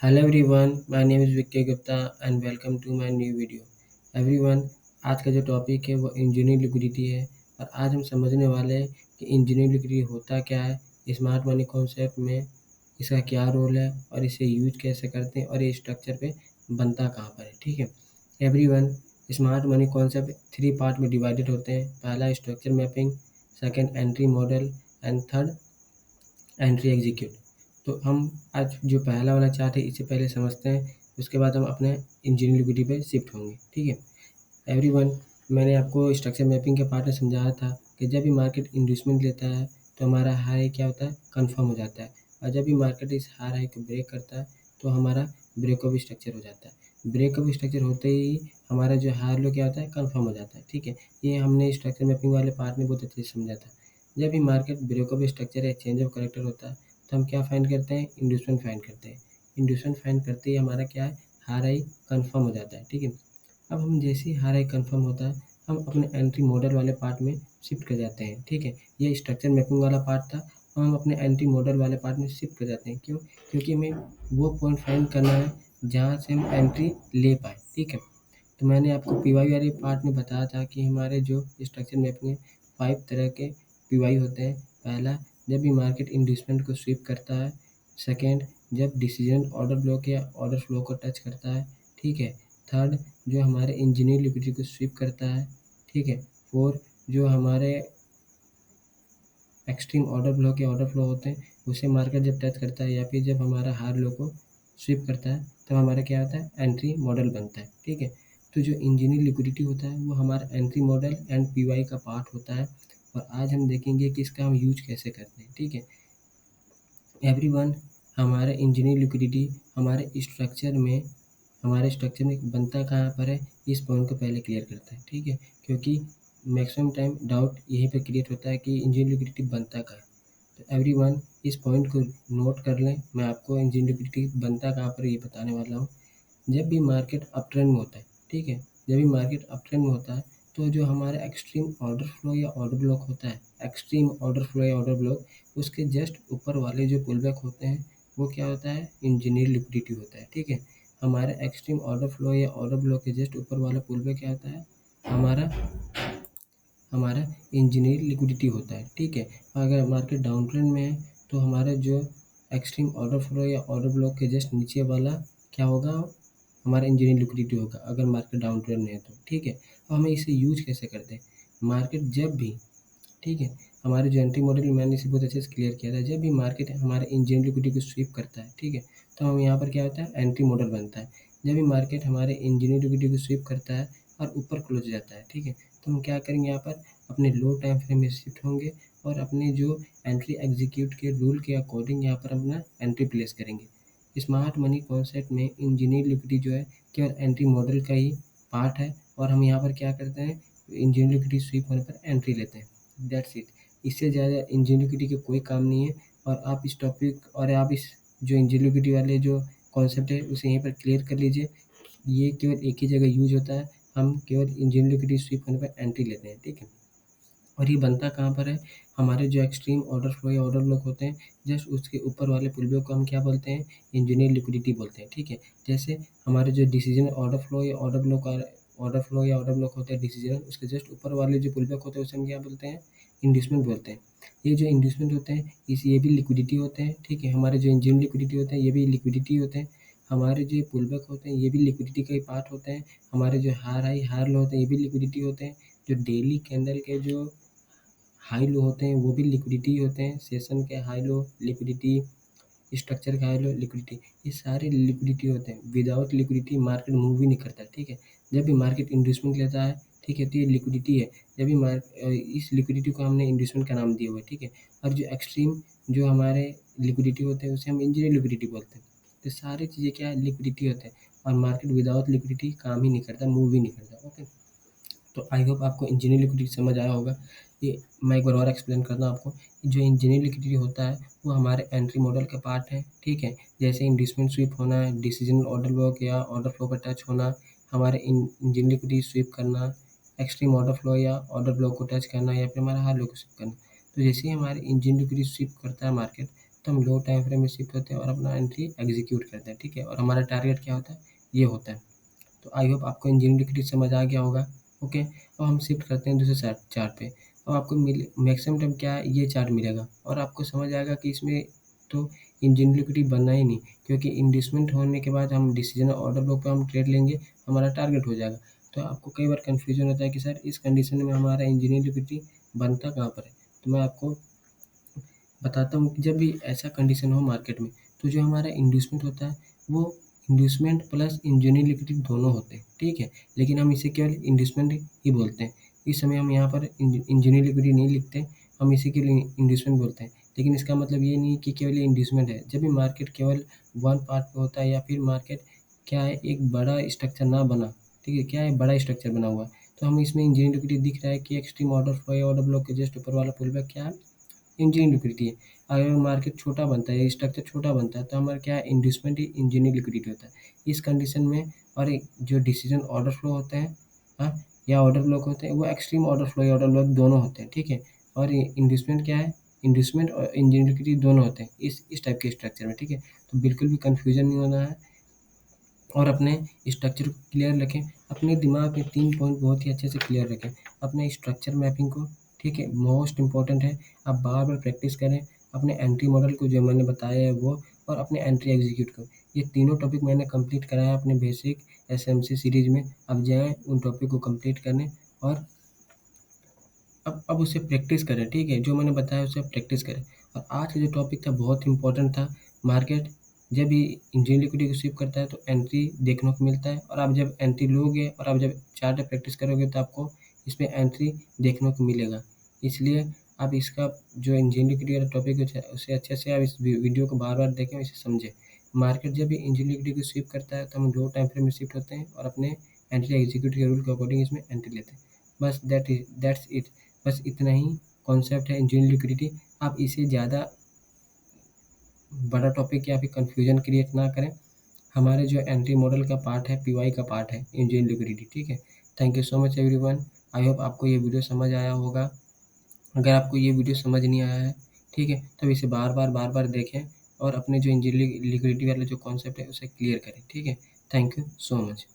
Hello everyone, my name is Vicky Gupta and welcome to my new video. Everyone, आज का जो topic है वो इंजीनियरिंग लिक्विडिटी है और आज हम समझने वाले हैं कि इंजीनियरिंग लिक्विडिटी होता क्या है, स्मार्ट मनी कॉन्सेप्ट में इसका क्या रोल है और इसे यूज कैसे करते हैं और ये स्ट्रक्चर पे बनता कहाँ पर है। ठीक है everyone, smart money concept 3 part में डिवाइडेड होते हैं। पहला structure mapping, second entry model and third entry execute. तो हम आज जो पहला वाला चार्ट है इसे पहले समझते हैं, उसके बाद हम अपने इंजीनियरिंग लिक्विडिटी पे शिफ्ट होंगे। ठीक है एवरीवन, मैंने आपको स्ट्रक्चर मैपिंग के पार्ट में समझाया था कि जब भी मार्केट इंड्यूसमेंट लेता है तो हमारा हाई क्या होता है, कंफर्म हो जाता है, और जब भी मार्केट इस हाई को ब्रेक करता है तो हमारा ब्रेकअप स्ट्रक्चर हो जाता है। ब्रेकअप स्ट्रक्चर होते ही हमारा जो हाई लो क्या होता है, कंफर्म हो जाता है। ठीक है, ये हमने स्ट्रक्चर मैपिंग वाले पार्ट में बहुत अच्छे से समझा था। जब भी मार्केट ब्रेकअप स्ट्रक्चर या चेंज ऑफ करेक्टर होता है तो हम क्या फाइंड करते हैं, इंड्यूसमेंट फाइंड करते हैं। इंड्यूसमेंट फाइंड करते ही हमारा क्या है, हार आई कन्फर्म हो जाता है। ठीक है, अब हम जैसे ही हार आई कन्फर्म होता है हम अपने एंट्री मॉडल वाले पार्ट में शिफ्ट कर जाते हैं। ठीक है, ये स्ट्रक्चर मैपिंग वाला पार्ट था, अब हम अपने एंट्री मॉडल वाले पार्ट में शिफ्ट कर जाते हैं। क्यों? क्योंकि हमें वो पॉइंट फाइंड करना है जहाँ से हम एंट्री ले पाए। ठीक है, तो मैंने आपको पीवाई वाले पार्ट में बताया था कि हमारे जो स्ट्रक्चर मैपिंग है 5 तरह के पीवाई होते हैं। पहला, जब भी मार्केट इंड्यूसमेंट को स्वीप करता है। सेकेंड, जब डिसीजन ऑर्डर ब्लॉक या ऑर्डर फ्लो को टच करता है। ठीक है, थर्ड, जो हमारे इंजीनियर लिक्विडिटी को स्वीप करता है। ठीक है, फोर्थ, जो हमारे एक्सट्रीम ऑर्डर ब्लॉक या ऑर्डर फ्लो होते हैं उसे मार्केट जब टच करता है या फिर जब हमारा हार लो को स्वीप करता है तब हमारा क्या होता है, एंट्री मॉडल बनता है। ठीक है, तो जो इंजीनियर लिक्विडिटी होता है वो हमारा एंट्री मॉडल एंड पीवाई का पार्ट होता है और आज हम देखेंगे कि इसका हम यूज कैसे करते हैं। ठीक है एवरीवन, हमारा इंजीनियर लिक्विडिटी हमारे स्ट्रक्चर में बनता कहाँ पर है, इस पॉइंट को पहले क्लियर करता है। ठीक है, क्योंकि मैक्सिमम टाइम डाउट यहीं पे क्रिएट होता है कि इंजीनियर लिक्विडिटी बनता कहाँ है। तो एवरीवन, इस पॉइंट को नोट कर लें, मैं आपको इंजीनियर लिक्विडिटी बनता कहाँ पर ये बताने वाला हूँ। जब भी मार्केट अप ट्रेंड में होता है, ठीक है, जब भी मार्केट अप ट्रेंड में होता है तो जो हमारा एक्सट्रीम ऑर्डर फ्लो या ऑर्डर ब्लॉक होता है, एक्सट्रीम ऑर्डर फ्लो या ऑर्डर ब्लॉक, उसके जस्ट ऊपर वाले जो पुल बैक होते हैं वो क्या होता है, इंजीनियर लिक्विडिटी होता है। ठीक है, हमारे एक्सट्रीम ऑर्डर फ्लो या ऑर्डर ब्लॉक के जस्ट ऊपर वाला पुल बैक क्या होता है, हमारा हमारा इंजीनियर लिक्विडिटी होता है। ठीक है, अगर मार्केट डाउन ट्रेंड में है तो हमारा जो एक्सट्रीम ऑर्डर फ्लो या ऑर्डर ब्लॉक के जस्ट नीचे वाला क्या होगा, हमारा इंजीनियर लिक्विडिटी होगा अगर मार्केट डाउन ट्रेंड में है तो। ठीक है, अब हमें इसे यूज कैसे करते हैं, मार्केट जब भी, ठीक है, हमारे जो एंट्री मॉडल में मैंने इसे बहुत अच्छे से क्लियर किया था, जब भी मार्केट हमारे इंजीनियर लिक्विडिटी को स्वीप करता है, ठीक है, तो हम यहाँ पर क्या होता है, एंट्री मॉडल बनता है। जब भी मार्केट हमारे इंजीनियर लिक्विडिटी को स्वीप करता है और ऊपर क्लोज जाता है, ठीक है, तो हम क्या करेंगे, यहाँ पर अपने लो टाइम फ्रेम में शिफ्ट होंगे और अपने जो एंट्री एग्जीक्यूट के रूल के अकॉर्डिंग यहाँ पर अपना एंट्री प्लेस करेंगे। स्मार्ट मनी कॉन्सेप्ट में इंजीनियर लिक्विडिटी जो है केवल एंट्री मॉडल का ही पार्ट है और हम यहाँ पर क्या करते हैं, इंजीनियर लिक्विडिटी स्वीप होने पर एंट्री लेते हैं। दैट्स इट, इससे ज़्यादा इंजीनियर लिक्विडिटी के कोई काम नहीं है। और आप इस टॉपिक और आप इस जो इंजीनियर लिक्विडिटी वाले जो कॉन्सेप्ट है उसे यहीं पर क्लियर कर लीजिए। ये केवल एक ही जगह यूज होता है, हम केवल इंजीनियर लिक्विडिटी स्वीप होने पर एंट्री लेते हैं। ठीक है, और ये बनता कहाँ पर है, हमारे जो एक्सट्रीम ऑर्डर फ्लो या ऑर्डर ब्लॉक होते हैं जस्ट उसके ऊपर वाले पुल बैक को हम क्या बोलते हैं, इंजीनियर लिक्विडिटी बोलते हैं। ठीक है, जैसे हमारे जो डिसीजन ऑर्डर फ्लो या ऑर्डर ब्लॉक होता है डिसीजन, उसके जस्ट ऊपर वाले जो पुल बैक होते हैं उसे हम क्या बोलते हैं, इंड्यूसमेंट बोलते हैं। ये जो इंड्यूसमेंट होते हैं ये भी लिक्विडिटी होते हैं। ठीक है, हमारे जो इंजीनियर लिक्विडिटी होते हैं ये भी लिक्विडिटी होते हैं। हमारे जो पुल बैक होते हैं ये भी लिक्विडिटी का ही पार्ट होते हैं। हमारे जो हार लो होते हैं ये भी लिक्विडिटी होते हैं। जो डेली कैंडल के जो हाई लो होते हैं वो भी लिक्विडिटी होते हैं। सेशन के हाई लो लिक्विडिटी, स्ट्रक्चर का हाई लो लिक्विडिटी, ये सारे लिक्विडिटी होते हैं। विदाउट लिक्विडिटी मार्केट मूव ही नहीं करता। ठीक है, जब भी मार्केट इंड्यूसमेंट लेता है, ठीक है, तो ये लिक्विडिटी है। जब भी इस लिक्विडिटी को हमने इंड्यूसमेंट का नाम दिया हुआ है। ठीक है, और जो एक्सट्रीम जो हमारे लिक्विडिटी होते हैं उसे हम इंजीनियर लिक्विडिटी बोलते हैं। तो सारी चीज़ें क्या है, लिक्विडिटी होते हैं और मार्केट विदाउट लिक्विडिटी काम ही नहीं करता, मूव ही नहीं करता। ओके, तो आई होप आपको इंजीनियर लिक्विडिटी समझ आया होगा। ये मैं एक बार और एक्सप्लेन करता हूँ आपको। जो इंजीनियर लिक्विडिटी होता है वो हमारे एंट्री मॉडल का पार्ट है। ठीक है, जैसे इंड्यूसमेंट स्वीप होना, डिसीजन ऑर्डर ब्लॉक या ऑर्डर फ्लो पर टच होना, हमारे इंजीनियर लिक्विडिटी स्वीप करना, एक्सट्रीम ऑर्डर फ्लो या ऑर्डर ब्लॉक को टच करना या फिर हमारा हाई लो को स्वीप करना। तो जैसे ही हमारे इंजीनियर लिक्विडिटी स्वीप करता है मार्केट, तो हम लो टाइम फ्रेम में शिफ्ट होते हैं और अपना एंट्री एग्जीक्यूट करते हैं, ठीक है। और हमारा टारगेट क्या होता है, ये होता है। तो आई होप आपको इंजीनियरिंग लिक्विडिटी समझ आ गया होगा। ओके, अब हम शिफ्ट करते हैं दूसरे चार्ट पे। अब आपको मैक्सिमम टाइम क्या है, ये चार्ट मिलेगा और आपको समझ आएगा कि इसमें तो इंजीनियरिंग लिक्विडिटी बनना ही नहीं, क्योंकि इंडस्टमेंट होने के बाद हम डिसीजन ऑर्डर ब्लॉक पे हम ट्रेड लेंगे, हमारा टारगेट हो जाएगा। तो आपको कई बार कन्फ्यूजन होता है कि सर इस कंडीशन में हमारा इंजीनियरिंग लिक्विडिटी बनता कहाँ पर है। तो मैं आपको बताता हूँ कि जब भी ऐसा कंडीशन हो मार्केट में, तो जो हमारा इंड्यूसमेंट होता है वो इंड्यूसमेंट प्लस इंजीनियरिंग लिक्विडिटी दोनों होते हैं, ठीक है। लेकिन हम इसे केवल इंड्यूसमेंट ही बोलते हैं। इस समय हम यहाँ पर इंजीनियरिंग लिक्विडिटी नहीं लिखते, हम इसे केवल इंड्यूसमेंट बोलते हैं। लेकिन इसका मतलब ये नहीं कि केवल इंड्यूसमेंट है। जब भी मार्केट केवल वन पार्ट पे होता है या फिर मार्केट क्या है, एक बड़ा स्ट्रक्चर ना बना, ठीक है, क्या है, बड़ा स्ट्रक्चर बना हुआ है, तो हम इसमें इंजीनियरिंग लिक्विडिटी दिख रहा है कि extreme order flow order block के जस्ट ऊपर वाला पुल बैक क्या है, इंजीनियरिंग लिक्विडिटी है। अगर मार्केट छोटा बनता है, स्ट्रक्चर छोटा बनता है, तो हमारा क्या है, इंड्यूसमेंट ही इंजीनियरिंग लिक्विडिटी होता है। इस कंडीशन में और एक जो डिसीजन ऑर्डर फ्लो होते हैं, हाँ, या ऑर्डर ब्लॉक होते हैं, वो एक्सट्रीम ऑर्डर फ्लो या ऑर्डर ब्लॉक दोनों होते हैं, ठीक है। और इंड्यूसमेंट क्या है, इंड्यूसमेंट और इंजीनियरिंग लिक्विडिटी दोनों होते हैं इस टाइप के स्ट्रक्चर में, ठीक है। तो बिल्कुल भी कन्फ्यूजन नहीं होना है और अपने स्ट्रक्चर को क्लियर रखें। अपने दिमाग में 3 पॉइंट बहुत ही अच्छे से क्लियर रखें। अपने स्ट्रक्चर मैपिंग को, ठीक है, मोस्ट इम्पोर्टेंट है। आप बार-बार प्रैक्टिस करें। अपने एंट्री मॉडल को जो मैंने बताया है वो, और अपने एंट्री एग्जीक्यूट को। ये तीनों टॉपिक मैंने कंप्लीट कराया अपने बेसिक एसएमसी सीरीज़ में। अब जाएँ उन टॉपिक को कंप्लीट करने और अब उसे प्रैक्टिस करें, ठीक है? जो मैंने बताया उसे आप प्रैक्टिस करें। और आज का जो टॉपिक था बहुत इम्पोर्टेंट था। मार्केट जब भी इंजीनियरिंग लिक्विडिटी को स्वीप करता है तो एंट्री देखने को मिलता है, और आप जब एंट्री लोगे और आप जब चार्ट पे प्रैक्टिस करोगे तो आपको इसमें एंट्री देखने को मिलेगा। इसलिए आप इसका जो इंजीनियरिंग लिक्विडिटी वाला टॉपिक है उसे अच्छे से आप इस वीडियो को बार-बार देखें और इसे समझें। मार्केट जब भी इंजीनियरिंग लिक्विडिटी को स्वीप करता है तो हम लो टाइम फ्रेम में शिफ्ट होते हैं और अपने एंट्री एग्जीक्यूट के रूल के अकॉर्डिंग इसमें एंट्री लेते हैं। बस दैट्स इट। बस इतना ही कॉन्सेप्ट है इंजीनियरिंग लिक्विडिटी। आप इसे ज़्यादा बड़ा टॉपिक या फिर कन्फ्यूजन क्रिएट ना करें। हमारे जो एंट्री मॉडल का पार्ट है, पीवाई का पार्ट है इंजीनियरिंग लिक्विडिटी, ठीक है। Thank you so much everyone. I hope आपको ये वीडियो समझ आया होगा। अगर आपको ये वीडियो समझ नहीं आया है, ठीक है, तब इसे बार-बार देखें और अपने जो इंजीनियरिंग लिक्विडिटी वाला जो कॉन्सेप्ट है उसे क्लियर करें, ठीक है। Thank you so much.